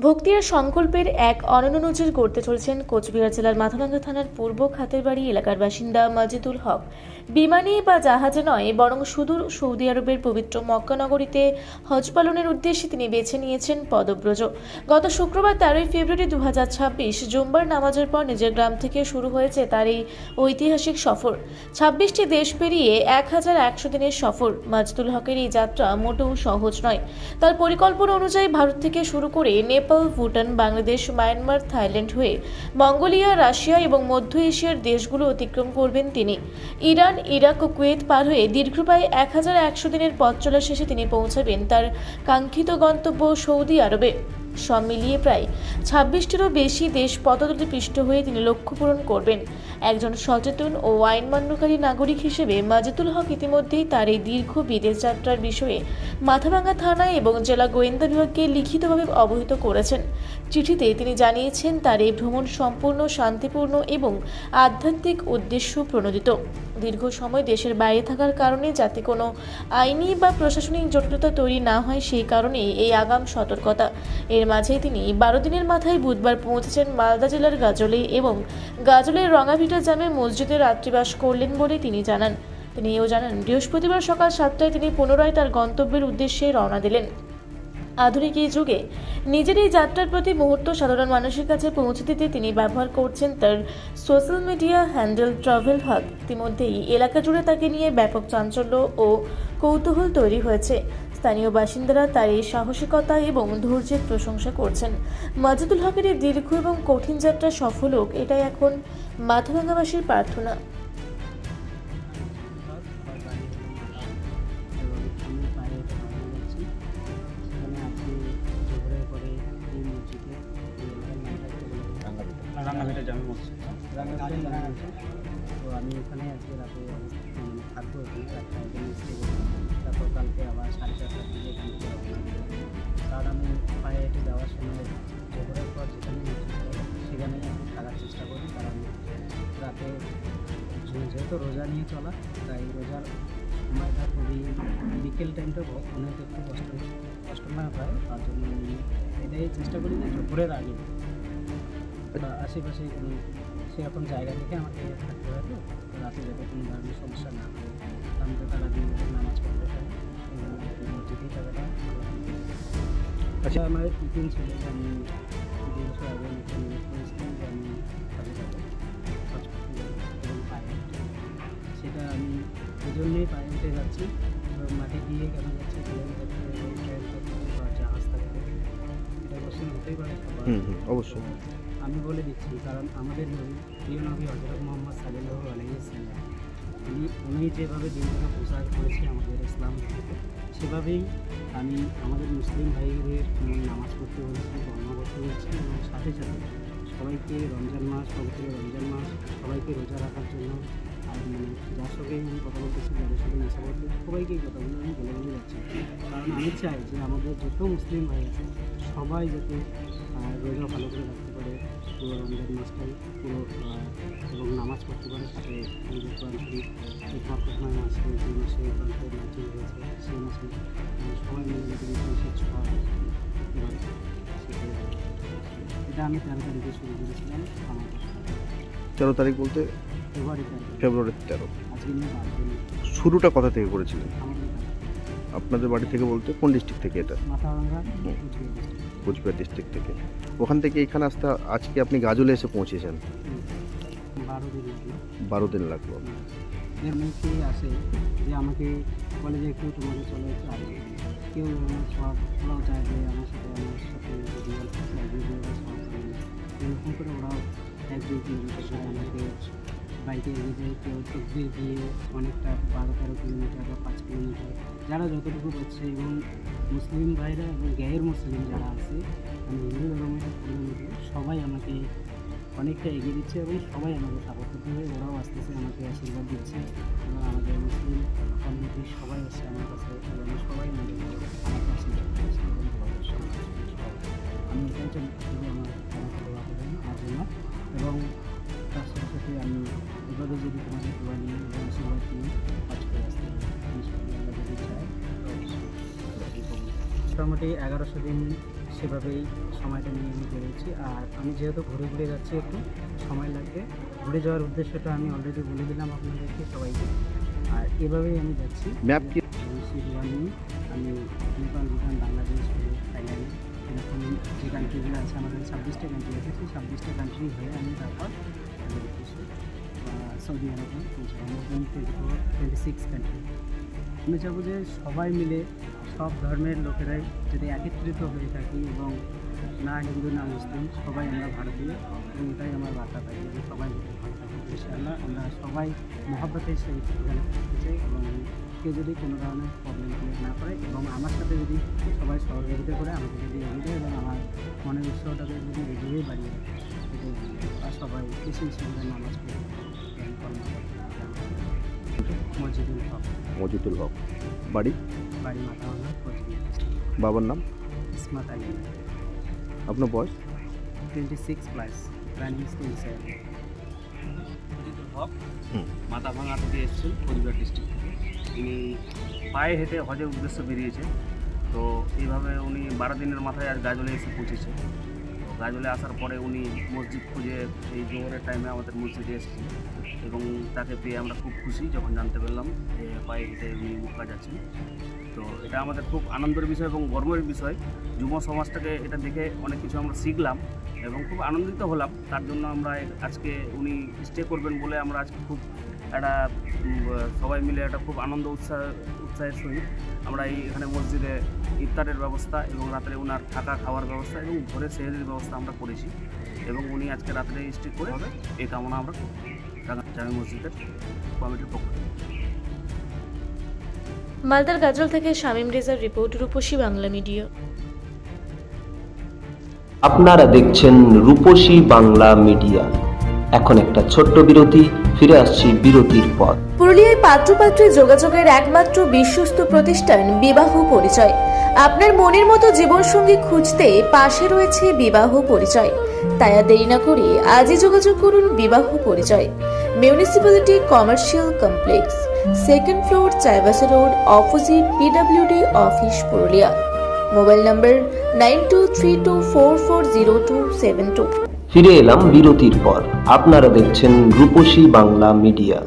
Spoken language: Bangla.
ভক্তি আর সংকল্পের এক অনন্য নজির গড়তে চলেছেন কোচবিহার জেলার মাথাভাঙ্গা থানার পূর্ব খাতেরবাড়ি এলাকার বাসিন্দা মাজিদুল হক। বিমানে বা জাহাজে নয়, বরং সুদূর সৌদি আরবের পবিত্র মক্কা নগরীতে হজ পালনের উদ্দেশ্যে তিনি বেছে নিয়েছেন পদব্রজ। গত শুক্রবার 13 ফেব্রুয়ারি 2026 জুম্বার নামাজের পর নিজের গ্রাম থেকে শুরু হয়েছে তার এই ঐতিহাসিক সফর। 26টি দেশ পেরিয়ে 1100 দিনের সফর। মাজিদুল হকের এই যাত্রা মোটেও সহজ নয়। তার পরিকল্পনা অনুযায়ী ভারত থেকে শুরু করে নেপাল, ভুটান, বাংলাদেশ, মায়ানমার, থাইল্যান্ড হয়ে মঙ্গোলিয়া, রাশিয়া এবং মধ্য এশিয়ার দেশগুলো অতিক্রম করবেন তিনি। ইরান, ইরাক ও কুয়েত পার হয়ে দীর্ঘ প্রায় 1100 দিনের পথ চলা শেষে তিনি পৌঁছাবেন তার কাঙ্ক্ষিত গন্তব্য সৌদি আরবে। সব মিলিয়ে প্রায় 26টিরও বেশি দেশ পথদূরে পৃষ্ঠ হয়ে তিনি লক্ষ্য পূরণ করবেন। একজন সচেতন ও আইন মান্যকারী নাগরিক হিসেবে মাজিদুল হক ইতিমধ্যেই তার এই দীর্ঘ বিদেশ যাত্রার বিষয়ে মাথাভাঙ্গা থানা এবং জেলা গোয়েন্দা বিভাগকে লিখিতভাবে অবহিত করেছেন। চিঠিতে তিনি জানিয়েছেন তার এই ভ্রমণ সম্পূর্ণ শান্তিপূর্ণ এবং আধ্যাত্মিক উদ্দেশ্য প্রণোদিত। দীর্ঘ সময় দেশের বাইরে থাকার কারণে যাতে কোনো আইনি বা প্রশাসনিক জটিলতা তৈরি না হয় সেই কারণে এই আগাম সতর্কতা। এর মাঝে তিনি 12 দিনের মাথায় বুধবার পৌঁছেছেন মালদা জেলার গাজলে এবং গাজলের রঙাভিটা জামে মসজিদে রাত্রিবাস করলেন বলে তিনি জানান। তিনি এও জানান বৃহস্পতিবার সকাল 7টায় তিনি পুনরায় তার গন্তব্যের উদ্দেশ্যে রওনা দিলেন। আধুনিক এই যুগে নিজের এই যাত্রার প্রতি মুহূর্ত সাধারণ মানুষের কাছে পৌঁছে দিতে তিনি ব্যবহার করছেন তার সোশ্যাল মিডিয়া হ্যান্ডেল ট্রাভেল হক। ইতিমধ্যেই এলাকা জুড়ে তাকে নিয়ে ব্যাপক চাঞ্চল্য ও কৌতূহল তৈরি হয়েছে। স্থানীয় বাসিন্দারা তার এই সাহসিকতা এবং ধৈর্যের প্রশংসা করছেন। মাজিদুল হকের এই দীর্ঘ এবং কঠিন যাত্রা সফল হোক, এটাই এখন মাথাভাঙ্গাবাসীর প্রার্থনা। রান্নাঘাটে জামে মসজিদ। তো আমি ওখানে আজকে রাতে থাকবো, ওখানে রাতটা ওখানে স্টে করবো। তারপর কালকে আবার 4:30টার দিকে এখান থেকে রওনা দেবো। কারণ আমি পায়ে হেঁটে যাওয়ার সময় জোহরের পর যেখানে সেখানেই আমি থাকার চেষ্টা করি। কারণ রাতে যেহেতু রোজা নিয়ে চলা, তাই রোজার সময়টা খুবই বিকেল টাইমটা অনেক একটু কষ্টময় হয়। তার জন্য আমি এটাই চেষ্টা করি যে জোহরের আগে আশেপাশে কোনো সেরকম জায়গা থেকে আমাকে থাকতে হয়। তো রাতে যাতে কোনো ধরনের সমস্যা না হয়, আমি তো তারা দিন নামাজ পড়তে পারি এবং মসজিদেই থাকাটা। আচ্ছা, আমার টিফিন ছিল যে আমি 2 বছর আগে একটা নিয়োগ করেছিলাম যে আমি কাজে যাবো এবং পায়ে হেঁটে। সেটা আমি এই জন্যেই পায়ে হেঁটে যাচ্ছি। মাঠে গিয়ে কেন যাচ্ছি, প্লেন থাকতে ট্রেন থাকতে বা জাহাজ থাকতে, এটা কোশ্চেন হতেই পারে। অবশ্যই আমি বলে দিচ্ছি, কারণ আমাদের প্রিয় নবী হযরত মুহাম্মদ সাল্লাল্লাহু আলাইহি ওয়াসাল্লাম উনি যেভাবে দিনটাকে প্রচার করেছে আমাদের ইসলাম থেকে, সেভাবেই আমি আমাদের মুসলিম ভাইদের নামাজ পড়তে বলছি, বর্ণনা করতে বলছি এবং সাথে সাথে সবাইকে রমজান মাস, পবিত্র রমজান মাস, সবাইকে রোজা রাখার জন্য আর যার সঙ্গে আমি কথা বলতেছি, যাদের সঙ্গে নেশা করতে, সবাইকে এই কথাগুলো আমি বলে যাচ্ছি। কারণ আমি চাই যে আমাদের যত মুসলিম ভাই আছে সবাই যাতে রোজা ভালো করে রাখতে পারে পুরো রমজান মাসটাই পুরো, এবং নামাজ পড়তে পারে। সাথে নিজের কোরআন শরীফ এই বরকতময় মাস যে মাসে গ্রন্থের নাজিল হয়েছে, সেই মাসে সবাই মিলে যদি বেশি ছোঁয়া এবার সেটা এটা আমি 13 তারিখে শুরু করেছিলাম। আমার 13 তারিখ বলতে ফেব্রুয়ারি 13। আজকে নিয়ে 12 দিন। শুরুটা কোথা থেকে করেছিলেন? আমাদের আপনাদের বাড়ি থেকে বলতে কোন ডিস্ট্রিক্ট থেকে? এটা মাথাভাঙ্গা কোচবিহার ডিস্ট্রিক্ট থেকে। ওখান থেকে এখানে আসতে আজকে আপনি গাজলে এসে পৌঁছেছেন। 12 দিন লাগলো। 12 দিন লাগলো। এর মধ্যে আসে যে আমাকে বলে যে একটু তোমাকে চলে একটু আগে, কেউ ওরাও চায় যে আমার সাথে এরকম করে ওরাও 1-2 কিলোমিটার করে আমাকে বাইকে এগিয়ে যায়। কেউ তকবির দিয়ে অনেকটা 12-13 কিলোমিটার বা 5 কিলোমিটার যারা যতটুকু করছে, এবং মুসলিম ভাইরা এবং গ্যায়ের মুসলিম যারা আছে, আমি হিন্দু ধর্মের সবাই আমাকে অনেকটা এগিয়ে দিচ্ছে এবং সবাই আমাকে সাপোর্ট করতে হবে। ওরাও আসতেছে, আমাকে আশীর্বাদ দিচ্ছে এবং আমাদের মুসলিম কমিউনিটির সবাই আসছে আমার কাছে এবং সবাই আমাকে আশীর্বাদ দিচ্ছে এবং আমি এটাই চাই যে আমার দোয়া করবেন আমার জন্য। এবং তার সাথে সাথে আমি এভাবে যদি তোমাদের দোয়া নিয়ে এবং আশীর্বাদ নিয়ে কাজ করে আসতে যদি চাই, মোটামুটি 1100 দিন সেভাবেই সময়টা নিয়ে আমি বেরিয়েছি। আর আমি যেহেতু ঘুরে ঘুরে যাচ্ছি, একটু সময় লাগবে। ঘুরে যাওয়ার উদ্দেশ্যটা আমি অলরেডি বলে দিলাম আপনাদেরকে সবাইকে। আর এভাবেই আমি যাচ্ছি। ম্যাপ কি নিয়ে আমি নেপাল, ভুটান, বাংলাদেশ, থাইল্যান্ড, এরকম যে কান্ট্রিগুলো আছে, আমাদের 26টা কান্ট্রি আছে, সেই 26টা কান্ট্রি হয়ে আমি তারপর সৌদি আরবে পৌঁছলাম। 26 কান্ট্রি। আমি চাবো যে সবাই মিলে, সব ধর্মের লোকেরাই যদি একত্রিত হয়ে থাকি, এবং না হিন্দু না মুসলিম, সবাই আমরা ভারতীয়, এবং এটাই আমার বার্তা থাকি যে সবাই যদি ভালো থাকি ইনশাআল্লাহ। আমরা সবাই মহব্বতের সহিত এখানে থাকতে চাই, এবং কেউ যদি কোনো ধরনের প্রবলেম ক্রিয়েট না করে, এবং আমার সাথে যদি সবাই সহযোগিতা করে, আমাকে যদি এগিয়ে দেয়, এবং আমার মনের উৎসাহটাকে যদি এগিয়ে বাড়িয়ে দেয়, সেটাই আর সবাই বেশি বেশি করে নামাজ পড়ে মসজিদুল হক। মজিদুল হক, বাড়ি বাড়ি মাথাভাঙা, কোচবিহার। বাবার নাম? ইসমাত আলী। আপনার বয়স? 26+, রানিং 27। হক মাথাভাঙা থেকে এসেছেন, কোচবিহার ডিস্ট্রিক্ট থেকে। তিনি পায়ে হেঁটে হজের উদ্দেশ্যে বেরিয়েছে। তো এইভাবে উনি 12 দিনের মাথায় আজ গাজলে এসে পৌঁছেছে। তো গাজলে আসার পরে উনি মসজিদ খুঁজে এই জোহরের টাইমে আমাদের মসজিদে এসেছেন, এবং তাকে পেয়ে আমরা খুব খুশি যখন জানতে পারলাম যে পায়ে হেঁটে উনি মক্কা যাচ্ছেন। তো এটা আমাদের খুব আনন্দের বিষয় এবং গর্বের বিষয়। যুব সমাজটাকে এটা দেখে অনেক কিছু আমরা শিখলাম এবং খুব আনন্দিত হলাম। তার জন্য আমরা আজকে উনি স্টে করবেন বলে আমরা আজকে খুব একটা সবাই মিলে একটা খুব আনন্দ উৎসাহের সহিত আমরা এখানে মসজিদে ইফতারের ব্যবস্থা এবং রাত্রে ওনার থাকা খাওয়ার ব্যবস্থা এবং ভোরের সেহরির ব্যবস্থা আমরা করেছি, এবং উনি আজকে রাত্রে স্টে করে হবে এই কামনা আমরা করব জামে মসজিদের কমিটির পক্ষ থেকে। মালদার গাজল থেকে শামীম রেজার রিপোর্ট, রূপসী বাংলা মিডিয়া। আপনারা দেখছেন রূপসী বাংলা মিডিয়া। এখন একটা ছোট্ট বিরতি, ফিরে আসছি বিরতির পর। পুরুলিয়ায় পাত্রপাত্রী যোগাযোগের একমাত্র বিশ্বস্ত প্রতিষ্ঠান বিবাহ পরিচয়। আপনার মনের মতো জীবনসঙ্গী খুঁজতে পাশে রয়েছে বিবাহ পরিচয়। তাই আর দেরি না করে আজই যোগাযোগ করুন বিবাহ পরিচয়। Municipality commercial complex, 2nd floor, Chaibasa road, opposite PWD office, Purulia. Mobile নম্বর 9232440272। ফিরে এলাম বিরতির পর। আপনারা দেখছেন রূপসী বাংলা মিডিয়া।